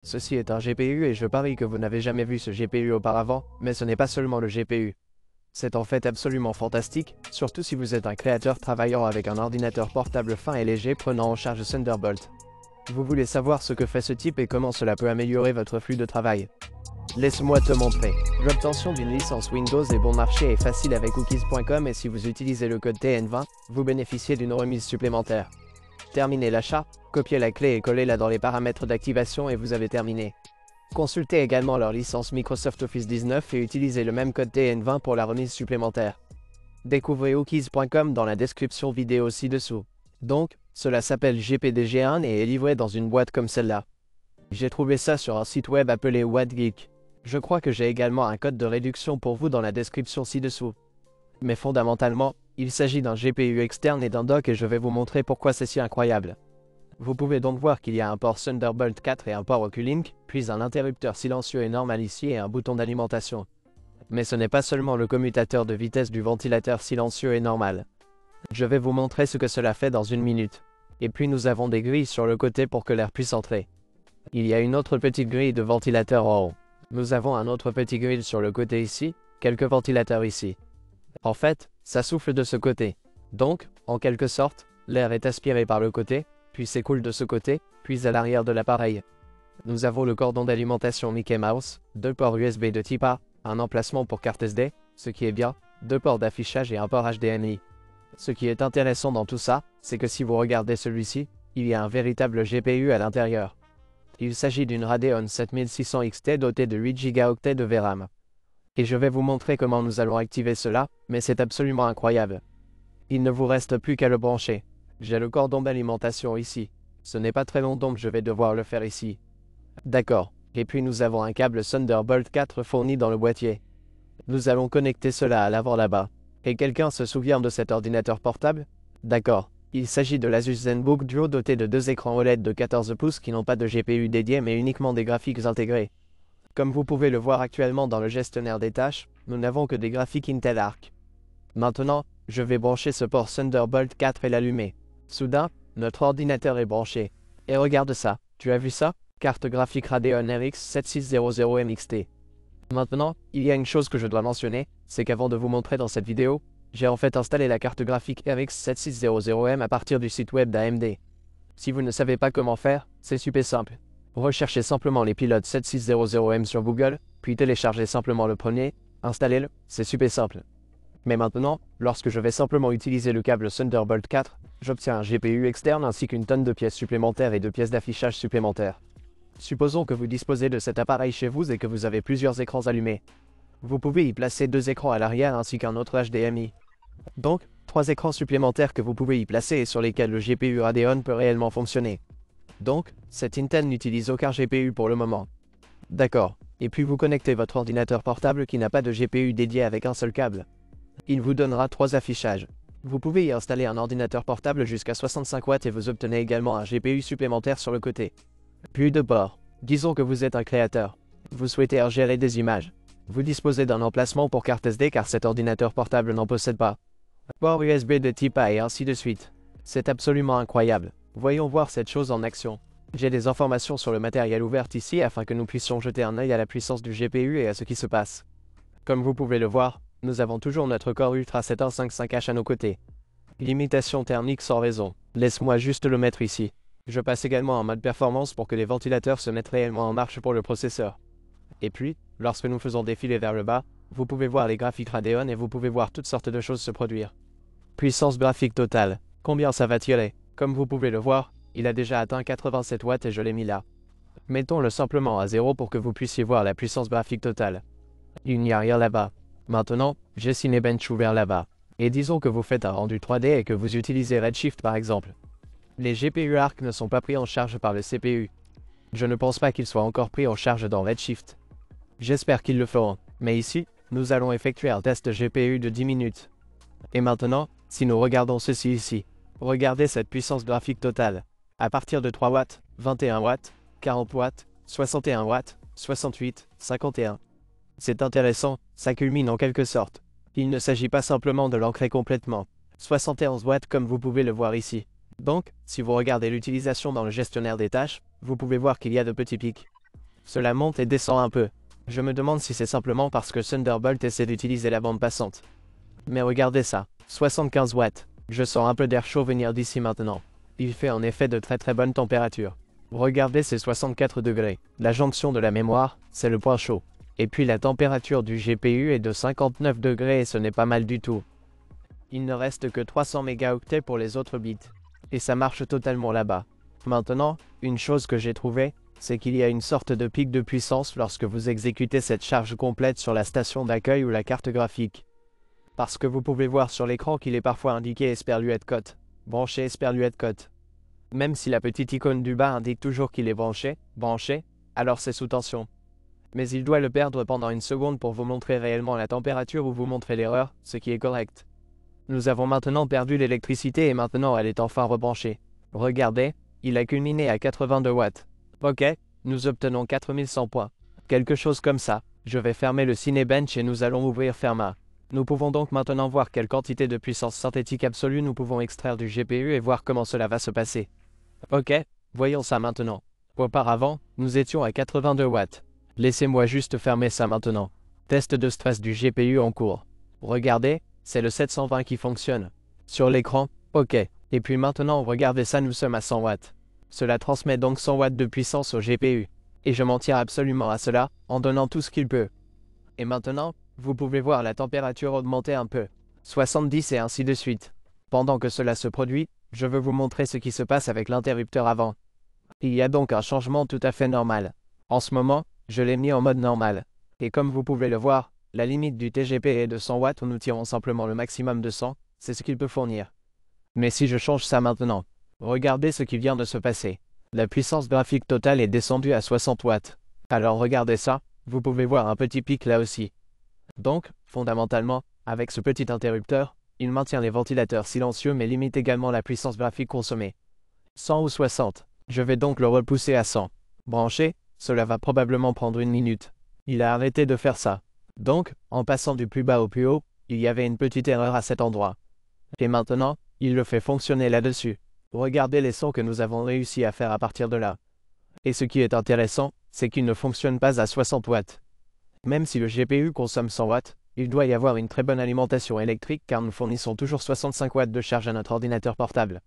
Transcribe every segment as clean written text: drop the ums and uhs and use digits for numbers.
Ceci est un GPU et je parie que vous n'avez jamais vu ce GPU auparavant, mais ce n'est pas seulement le GPU. C'est en fait absolument fantastique, surtout si vous êtes un créateur travaillant avec un ordinateur portable fin et léger prenant en charge Thunderbolt. Vous voulez savoir ce que fait ce type et comment cela peut améliorer votre flux de travail. Laisse-moi te montrer. L'obtention d'une licence Windows est bon marché et facile avec Cookies.com et si vous utilisez le code TN20, vous bénéficiez d'une remise supplémentaire. Terminez l'achat, copiez la clé et collez-la dans les paramètres d'activation et vous avez terminé. Consultez également leur licence Microsoft Office 19 et utilisez le même code TN20 pour la remise supplémentaire. Découvrez Cookies.com dans la description vidéo ci-dessous. Donc, cela s'appelle GPDG1 et est livré dans une boîte comme celle-là. J'ai trouvé ça sur un site web appelé WhatGeek. Je crois que j'ai également un code de réduction pour vous dans la description ci-dessous. Mais fondamentalement, il s'agit d'un GPU externe et d'un dock et je vais vous montrer pourquoi c'est si incroyable. Vous pouvez donc voir qu'il y a un port Thunderbolt 4 et un port Oculink, puis un interrupteur silencieux et normal ici et un bouton d'alimentation. Mais ce n'est pas seulement le commutateur de vitesse du ventilateur silencieux et normal. Je vais vous montrer ce que cela fait dans une minute. Et puis nous avons des grilles sur le côté pour que l'air puisse entrer. Il y a une autre petite grille de ventilateur en haut. Nous avons un autre petit grille sur le côté ici, quelques ventilateurs ici. En fait, ça souffle de ce côté. Donc, en quelque sorte, l'air est aspiré par le côté, puis s'écoule de ce côté, puis à l'arrière de l'appareil. Nous avons le cordon d'alimentation Mickey Mouse, 2 ports USB de type A, un emplacement pour carte SD, ce qui est bien, 2 ports d'affichage et un port HDMI. Ce qui est intéressant dans tout ça, c'est que si vous regardez celui-ci, il y a un véritable GPU à l'intérieur. Il s'agit d'une Radeon 7600 XT dotée de 8 Go de VRAM. Et je vais vous montrer comment nous allons activer cela, mais c'est absolument incroyable. Il ne vous reste plus qu'à le brancher. J'ai le cordon d'alimentation ici. Ce n'est pas très long donc je vais devoir le faire ici. D'accord. Et puis nous avons un câble Thunderbolt 4 fourni dans le boîtier. Nous allons connecter cela à l'avant là-bas. Et quelqu'un se souvient de cet ordinateur portable? D'accord. Il s'agit de l'Asus ZenBook Duo doté de 2 écrans OLED de 14 pouces qui n'ont pas de GPU dédié mais uniquement des graphiques intégrés. Comme vous pouvez le voir actuellement dans le gestionnaire des tâches, nous n'avons que des graphiques Intel Arc. Maintenant, je vais brancher ce port Thunderbolt 4 et l'allumer. Soudain, notre ordinateur est branché. Et regarde ça, tu as vu ça? Carte graphique Radeon RX 7600 MXT. Maintenant, il y a une chose que je dois mentionner, c'est qu'avant de vous montrer dans cette vidéo, j'ai en fait installé la carte graphique RX 7600M à partir du site web d'AMD. Si vous ne savez pas comment faire, c'est super simple. Recherchez simplement les pilotes 7600M sur Google, puis téléchargez simplement le premier, installez-le, c'est super simple. Mais maintenant, lorsque je vais simplement utiliser le câble Thunderbolt 4, j'obtiens un GPU externe ainsi qu'une tonne de pièces supplémentaires et de pièces d'affichage supplémentaires. Supposons que vous disposez de cet appareil chez vous et que vous avez plusieurs écrans allumés. Vous pouvez y placer 2 écrans à l'arrière ainsi qu'un autre HDMI. Donc, 3 écrans supplémentaires que vous pouvez y placer et sur lesquels le GPU Radeon peut réellement fonctionner. Donc, cet Intel n'utilise aucun GPU pour le moment. D'accord. Et puis vous connectez votre ordinateur portable qui n'a pas de GPU dédié avec un seul câble. Il vous donnera 3 affichages. Vous pouvez y installer un ordinateur portable jusqu'à 65 watts et vous obtenez également un GPU supplémentaire sur le côté. Puis de bord. Disons que vous êtes un créateur. Vous souhaitez gérer des images. Vous disposez d'un emplacement pour carte SD car cet ordinateur portable n'en possède pas. Port USB de type A et ainsi de suite. C'est absolument incroyable. Voyons voir cette chose en action. J'ai des informations sur le matériel ouvert ici afin que nous puissions jeter un œil à la puissance du GPU et à ce qui se passe. Comme vous pouvez le voir, nous avons toujours notre Core Ultra 7155H à nos côtés. Limitation thermique sans raison. Laisse-moi juste le mettre ici. Je passe également en mode performance pour que les ventilateurs se mettent réellement en marche pour le processeur. Et puis, lorsque nous faisons défiler vers le bas, vous pouvez voir les graphiques Radeon et vous pouvez voir toutes sortes de choses se produire. Puissance graphique totale. Combien ça va tirer? Comme vous pouvez le voir, il a déjà atteint 87 watts et je l'ai mis là. Mettons-le simplement à 0 pour que vous puissiez voir la puissance graphique totale. Il n'y a rien là-bas. Maintenant, j'ai Cinebench ouvert là-bas. Et disons que vous faites un rendu 3D et que vous utilisez Redshift par exemple. Les GPU Arc ne sont pas pris en charge par le CPU. Je ne pense pas qu'ils soient encore pris en charge dans Redshift. J'espère qu'ils le feront, mais ici, nous allons effectuer un test GPU de 10 minutes. Et maintenant, si nous regardons ceci ici, regardez cette puissance graphique totale. À partir de 3 watts, 21 watts, 40 watts, 61 watts, 68, 51. C'est intéressant, ça culmine en quelque sorte. Il ne s'agit pas simplement de l'ancrer complètement. 71 watts comme vous pouvez le voir ici. Donc, si vous regardez l'utilisation dans le gestionnaire des tâches, vous pouvez voir qu'il y a de petits pics. Cela monte et descend un peu. Je me demande si c'est simplement parce que Thunderbolt essaie d'utiliser la bande passante. Mais regardez ça, 75 watts. Je sens un peu d'air chaud venir d'ici maintenant. Il fait en effet de très bonnes températures. Regardez ces 64 degrés. La jonction de la mémoire, c'est le point chaud. Et puis la température du GPU est de 59 degrés et ce n'est pas mal du tout. Il ne reste que 300 mégaoctets pour les autres bits. Et ça marche totalement là-bas. Maintenant, une chose que j'ai trouvée, c'est qu'il y a une sorte de pic de puissance lorsque vous exécutez cette charge complète sur la station d'accueil ou la carte graphique. Parce que vous pouvez voir sur l'écran qu'il est parfois indiqué Esperluette Cote. Branché Esperluette Cote. Même si la petite icône du bas indique toujours qu'il est branché, alors c'est sous tension. Mais il doit le perdre pendant une seconde pour vous montrer réellement la température ou vous montrer l'erreur, ce qui est correct. Nous avons maintenant perdu l'électricité et maintenant elle est enfin rebranchée. Regardez, il a culminé à 82 watts. Ok, nous obtenons 4100 points. Quelque chose comme ça. Je vais fermer le Cinebench et nous allons ouvrir Ferma. Nous pouvons donc maintenant voir quelle quantité de puissance synthétique absolue nous pouvons extraire du GPU et voir comment cela va se passer. Ok, voyons ça maintenant. Auparavant, nous étions à 82 watts. Laissez-moi juste fermer ça maintenant. Test de stress du GPU en cours. Regardez, c'est le 720 qui fonctionne. Sur l'écran, ok. Et puis maintenant, regardez ça, nous sommes à 100 watts. Cela transmet donc 100 watts de puissance au GPU. Et je m'en tiens absolument à cela, en donnant tout ce qu'il peut. Et maintenant, vous pouvez voir la température augmenter un peu. 70 et ainsi de suite. Pendant que cela se produit, je veux vous montrer ce qui se passe avec l'interrupteur avant. Il y a donc un changement tout à fait normal. En ce moment, je l'ai mis en mode normal. Et comme vous pouvez le voir, la limite du TGP est de 100 watts où nous tirons simplement le maximum de 100, c'est ce qu'il peut fournir. Mais si je change ça maintenant, regardez ce qui vient de se passer. La puissance graphique totale est descendue à 60 watts. Alors regardez ça, vous pouvez voir un petit pic là aussi. Donc, fondamentalement, avec ce petit interrupteur, il maintient les ventilateurs silencieux mais limite également la puissance graphique consommée. 100 ou 60. Je vais donc le repousser à 100. Branché, cela va probablement prendre une minute. Il a arrêté de faire ça. Donc, en passant du plus bas au plus haut, il y avait une petite erreur à cet endroit. Et maintenant, il le fait fonctionner là-dessus. Regardez les sons que nous avons réussi à faire à partir de là. Et ce qui est intéressant, c'est qu'il ne fonctionne pas à 60 watts. Même si le GPU consomme 100 watts, il doit y avoir une très bonne alimentation électrique car nous fournissons toujours 65 watts de charge à notre ordinateur portable.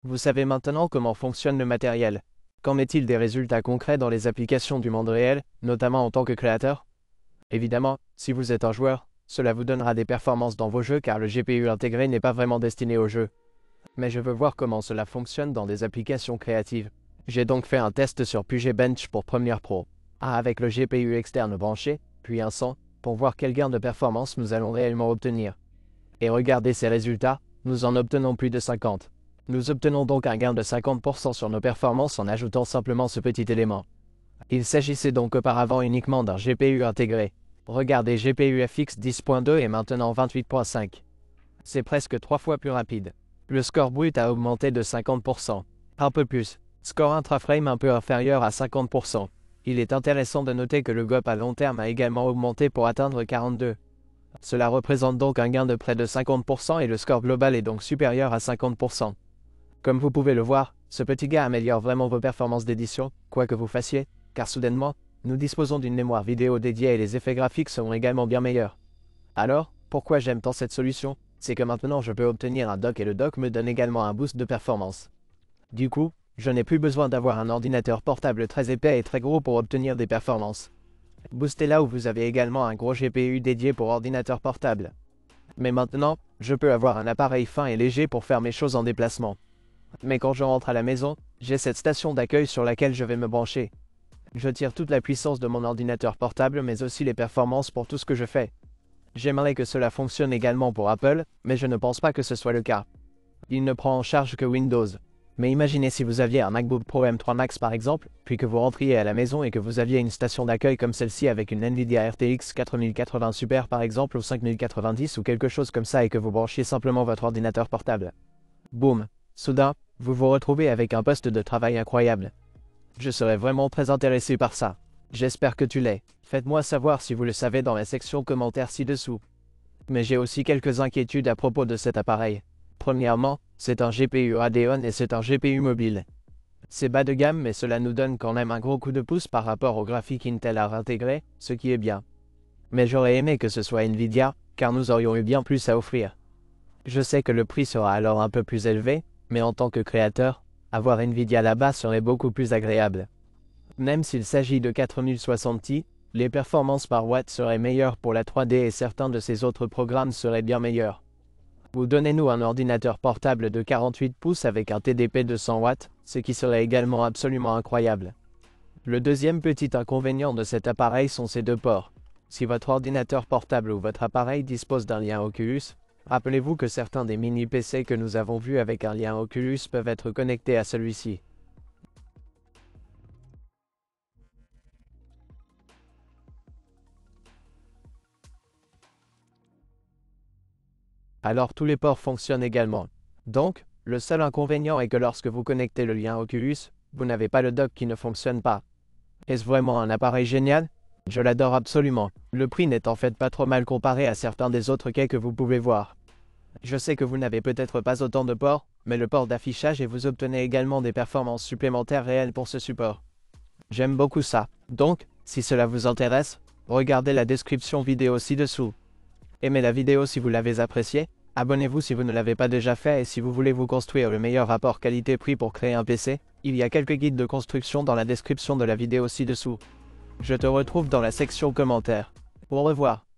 Vous savez maintenant comment fonctionne le matériel. Qu'en est-il des résultats concrets dans les applications du monde réel, notamment en tant que créateur? Évidemment, si vous êtes un joueur, cela vous donnera des performances dans vos jeux car le GPU intégré n'est pas vraiment destiné aux jeux. Mais je veux voir comment cela fonctionne dans des applications créatives. J'ai donc fait un test sur PUBG Bench pour Premiere Pro. Avec le GPU externe branché, puis un 100, pour voir quel gain de performance nous allons réellement obtenir. Et regardez ces résultats, nous en obtenons plus de 50. Nous obtenons donc un gain de 50% sur nos performances en ajoutant simplement ce petit élément. Il s'agissait donc auparavant uniquement d'un GPU intégré. Regardez GPU FX 10.2 et maintenant 28.5. C'est presque 3 fois plus rapide. Le score brut a augmenté de 50%. Un peu plus. Score intraframe un peu inférieur à 50%. Il est intéressant de noter que le GOP à long terme a également augmenté pour atteindre 42. Cela représente donc un gain de près de 50% et le score global est donc supérieur à 50%. Comme vous pouvez le voir, ce petit gars améliore vraiment vos performances d'édition, quoi que vous fassiez, car soudainement, nous disposons d'une mémoire vidéo dédiée et les effets graphiques seront également bien meilleurs. Alors, pourquoi j'aime tant cette solution? C'est que maintenant je peux obtenir un dock et le dock me donne également un boost de performance. Du coup, je n'ai plus besoin d'avoir un ordinateur portable très épais et très gros pour obtenir des performances. Boostez là où vous avez également un gros GPU dédié pour ordinateur portable. Mais maintenant, je peux avoir un appareil fin et léger pour faire mes choses en déplacement. Mais quand je rentre à la maison, j'ai cette station d'accueil sur laquelle je vais me brancher. Je tire toute la puissance de mon ordinateur portable mais aussi les performances pour tout ce que je fais. J'aimerais que cela fonctionne également pour Apple, mais je ne pense pas que ce soit le cas. Il ne prend en charge que Windows. Mais imaginez si vous aviez un MacBook Pro M3 Max par exemple, puis que vous rentriez à la maison et que vous aviez une station d'accueil comme celle-ci avec une Nvidia RTX 4080 Super par exemple ou 5090 ou quelque chose comme ça et que vous branchiez simplement votre ordinateur portable. Boum, soudain, vous vous retrouvez avec un poste de travail incroyable. Je serais vraiment très intéressé par ça. J'espère que tu l'es. Faites-moi savoir si vous le savez dans la section commentaires ci-dessous. Mais j'ai aussi quelques inquiétudes à propos de cet appareil. Premièrement, c'est un GPU Radeon et c'est un GPU mobile. C'est bas de gamme mais cela nous donne quand même un gros coup de pouce par rapport au graphique Intel à intégrer, ce qui est bien. Mais j'aurais aimé que ce soit Nvidia, car nous aurions eu bien plus à offrir. Je sais que le prix sera alors un peu plus élevé, mais en tant que créateur, avoir Nvidia là-bas serait beaucoup plus agréable. Même s'il s'agit de 4060 Ti, les performances par watt seraient meilleures pour la 3D et certains de ces autres programmes seraient bien meilleurs. Ou donnez-nous un ordinateur portable de 48 pouces avec un TDP de 100 watts, ce qui serait également absolument incroyable. Le deuxième petit inconvénient de cet appareil sont ses deux ports. Si votre ordinateur portable ou votre appareil dispose d'un lien Oculus, rappelez-vous que certains des mini-PC que nous avons vus avec un lien Oculus peuvent être connectés à celui-ci. Alors tous les ports fonctionnent également. Donc, le seul inconvénient est que lorsque vous connectez le lien Oculus, vous n'avez pas le dock qui ne fonctionne pas. Est-ce vraiment un appareil génial? Je l'adore absolument. Le prix n'est en fait pas trop mal comparé à certains des autres quais que vous pouvez voir. Je sais que vous n'avez peut-être pas autant de ports, mais le port d'affichage et vous obtenez également des performances supplémentaires réelles pour ce support. J'aime beaucoup ça. Donc, si cela vous intéresse, regardez la description vidéo ci-dessous. Aimez la vidéo si vous l'avez appréciée, abonnez-vous si vous ne l'avez pas déjà fait et si vous voulez vous construire le meilleur rapport qualité-prix pour créer un PC, il y a quelques guides de construction dans la description de la vidéo ci-dessous. Je te retrouve dans la section commentaires. Au revoir.